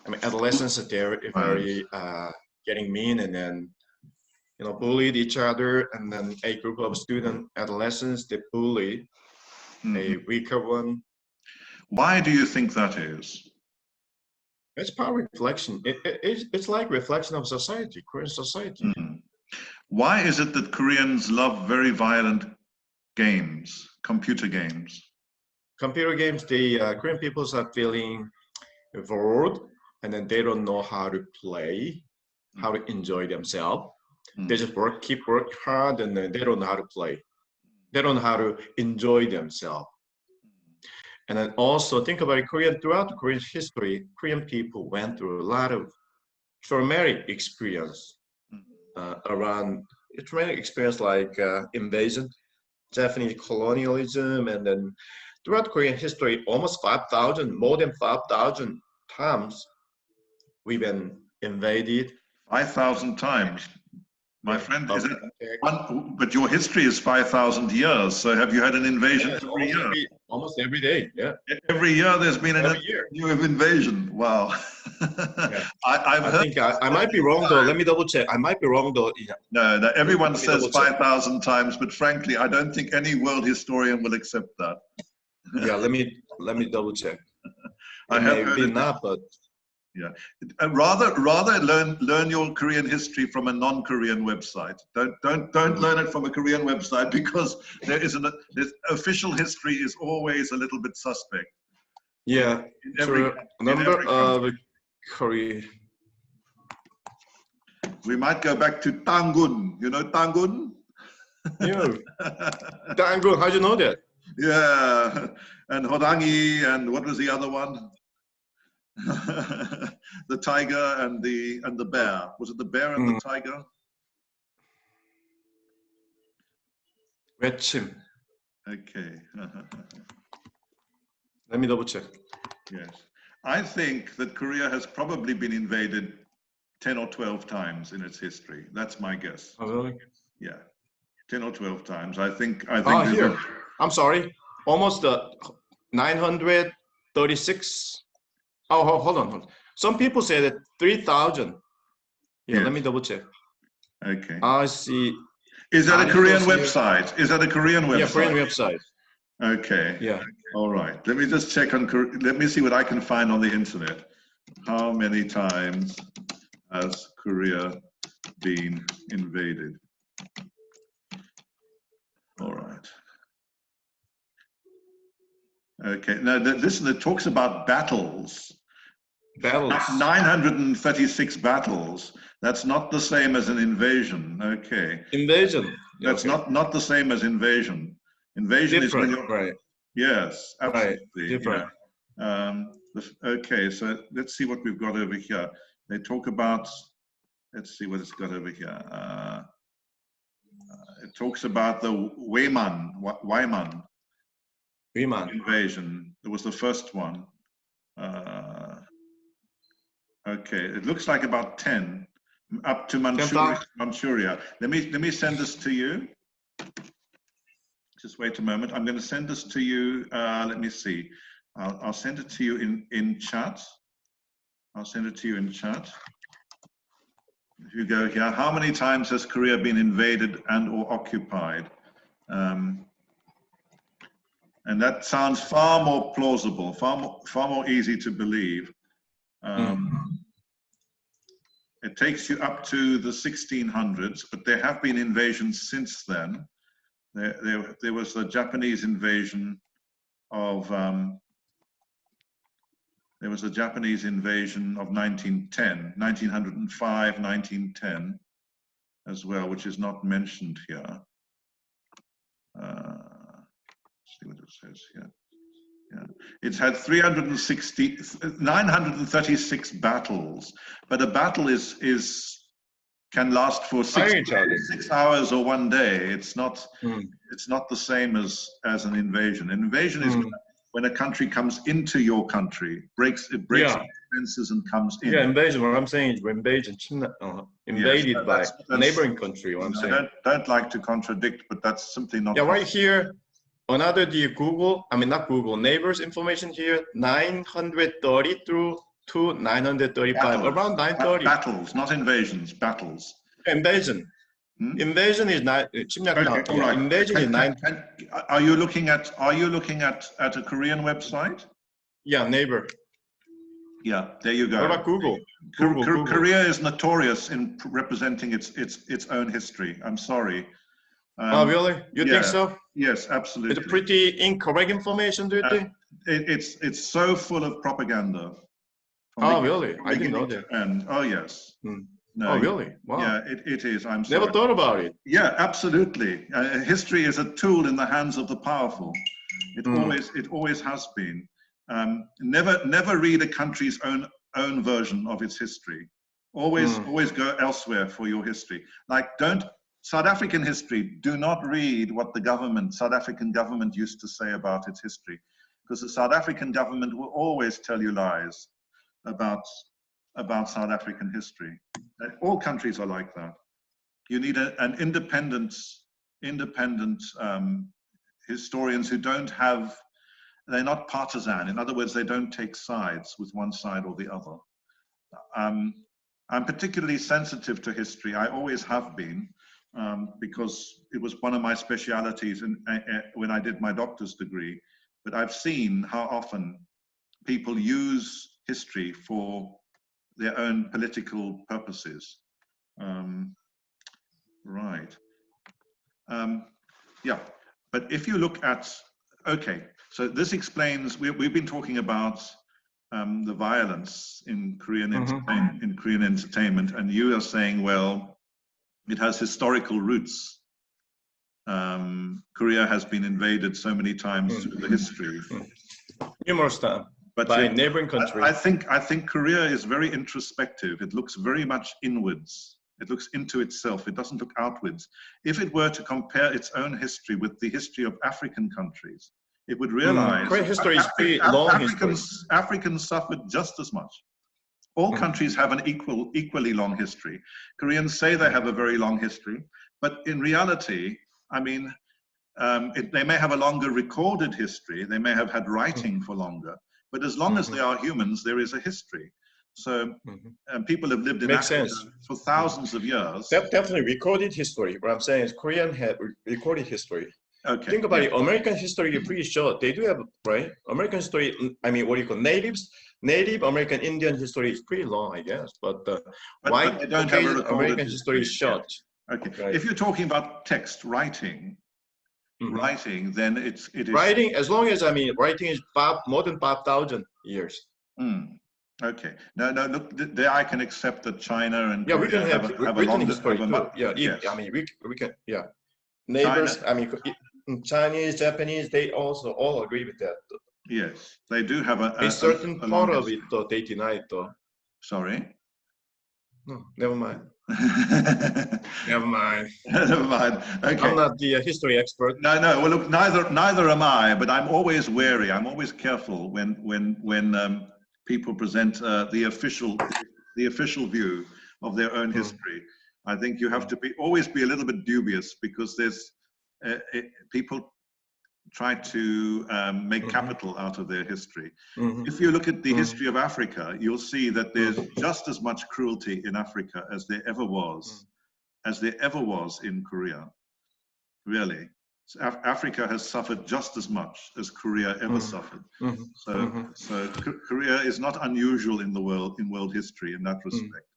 I mean, adolescents are there very getting mean, and then bullied each other, and then a group of student adolescents, they bully a weaker one. Why do you think that is? It's power reflection. It's like reflection of society, Korean society. Why is it that Koreans love very violent games, computer games? Computer games, the Korean people are feeling bored, and then they don't know how to play, how to enjoy themselves. They just keep working hard, and then they don't know how to play. They don't know how to enjoy themselves. And then also think about it, throughout the Korean history, Korean people went through a lot of traumatic experience around traumatic experience like invasion, Japanese colonialism, and then throughout Korean history, almost 5,000, more than 5,000 times we've been invaded. 5,000 times. My friend, is it one? But your history is 5,000 years. So have you had an invasion every year? Almost every day, yeah. Every year there's been a new invasion. Wow. Yeah. I think I might be wrong though. Let me double check. I might be wrong though. Yeah. No, everyone says 5,000 times, but frankly, I don't think any world historian will accept that. Yeah, let me double check. I have heard it not, but yeah. Rather learn your Korean history from a non-Korean website. Don't learn it from a Korean website, because this official history is always a little bit suspect. Yeah. Number of Korea. We might go back to Tangun. You know Tangun? Yeah. Tangun. How'd you know that? Yeah. And Horangi, and what was the other one? The tiger and the bear. Was it the bear and the tiger? Wetchim. Okay. Let me double check. Yes. I think that Korea has probably been invaded 10 or 12 times in its history. That's my guess. Oh, really? Yeah. 10 or 12 times. I think here. I'm sorry. Almost 936. Oh, hold on. Some people say that 3,000. Yeah, let me double check. Okay. I see. Is that a Korean website? Is that a Korean website? Yeah, Korean website. Okay. Yeah. All right. Let me just check on. Let me see what I can find on the internet. How many times has Korea been invaded? All right. Okay. Now, listen. It talks about battles. 936 battles. That's not the same as an invasion. Okay. Invasion. That's not the same as invasion. Invasion different, is when you're, right. Yes, absolutely. Right. Different. Yeah. Okay, so let's see what we've got over here. They talk about. Let's see what it's got over here. It talks about the Weiman invasion. It was the first one. Okay, it looks like about 10 up to Manchuria. Let me send this to you. Just wait a moment. I'm going to send this to you. Let me see. I'll send it to you in chat. I'll send it to you in chat. If you go here, how many times has Korea been invaded and or occupied? And that sounds far more plausible, far more easy to believe. It takes you up to the 1600s, but there have been invasions since then. There was the Japanese invasion of 1905, 1910 as well, which is not mentioned here. Let's see what it says here. Yeah. It's had 936 battles, but a battle can last for 6 hours or 1 day. It's not the same as an invasion. An invasion is when a country comes into your country, breaks defenses and comes in. Yeah, invasion. What I'm saying is invasion, invaded by a neighboring country. What I'm saying. I don't like to contradict, but that's simply not. Yeah, right here. Another not Google neighbors information here, 930 through to 935, around 930. Battles, not invasions, battles. Invasion. Invasion is not. Okay, all right. Invasion is 9. Are you looking at a Korean website? Yeah, neighbor. Yeah, there you go. What about Google? Korea is notorious in representing its own history. I'm sorry. Oh, really? You think so? Yes, absolutely. It's pretty incorrect information, do you think? It's so full of propaganda. Oh, really? I didn't know that. And oh, yes. No, oh, really? Wow. Yeah, it is. I'm sorry. Never thought about it. Yeah, absolutely. History is a tool in the hands of the powerful. It always has been. Never read a country's own version of its history. Always go elsewhere for your history. Like, South African history, do not read what the South African government used to say about its history, because the South African government will always tell you lies about South African history. All countries are like that. You need an independent historians who they're not partisan. In other words, they don't take sides with one side or the other. I'm particularly sensitive to history. I always have been, because it was one of my specialities when I did my doctor's degree. But I've seen how often people use history for their own political purposes. Right. Yeah, but if you look at, okay, so this explains, we've been talking about the violence in Korean entertainment, and you are saying, well, it has historical roots. Korea has been invaded so many times through the history. Numerous times. But by neighboring countries. I think Korea is very introspective. It looks very much inwards. It looks into itself. It doesn't look outwards. If it were to compare its own history with the history of African countries, it would realize Korean history is pretty long history. Africans suffered just as much. All countries have an equally long history. Koreans say they have a very long history, but in reality, I mean, they may have a longer recorded history. They may have had writing for longer. But as long as they are humans, there is a history. So people have lived in Africa for thousands of years. Definitely recorded history. What I'm saying is Korean had recorded history. Okay. Think about it. American history is pretty short. They do have, right? American history, I mean, what do you call Native American Indian history is pretty long, I guess. But white American history is short. Okay. Right. If you're talking about text, writing, then it is writing, as long as, I mean, writing is more than 5,000 years. Okay. No, look, there I can accept that China and we can have a longer history too. Yes. I mean, we can, neighbors, China, I mean, Chinese, Japanese, they also all agree with that. Yes, they do have a certain part of it, though, they deny it, though. Sorry? No, never mind. Never mind. Never mind. Okay. I'm not the history expert. No. Well, look, neither am I. But I'm always wary. I'm always careful when people present the official view of their own history. I think you have to always be a little bit dubious, because there's people try to make capital out of their history. If you look at the history of Africa, you'll see that there's just as much cruelty in Africa as there ever was in Korea. Really. So Africa has suffered just as much as Korea ever suffered. So Korea is not unusual in world history in that respect.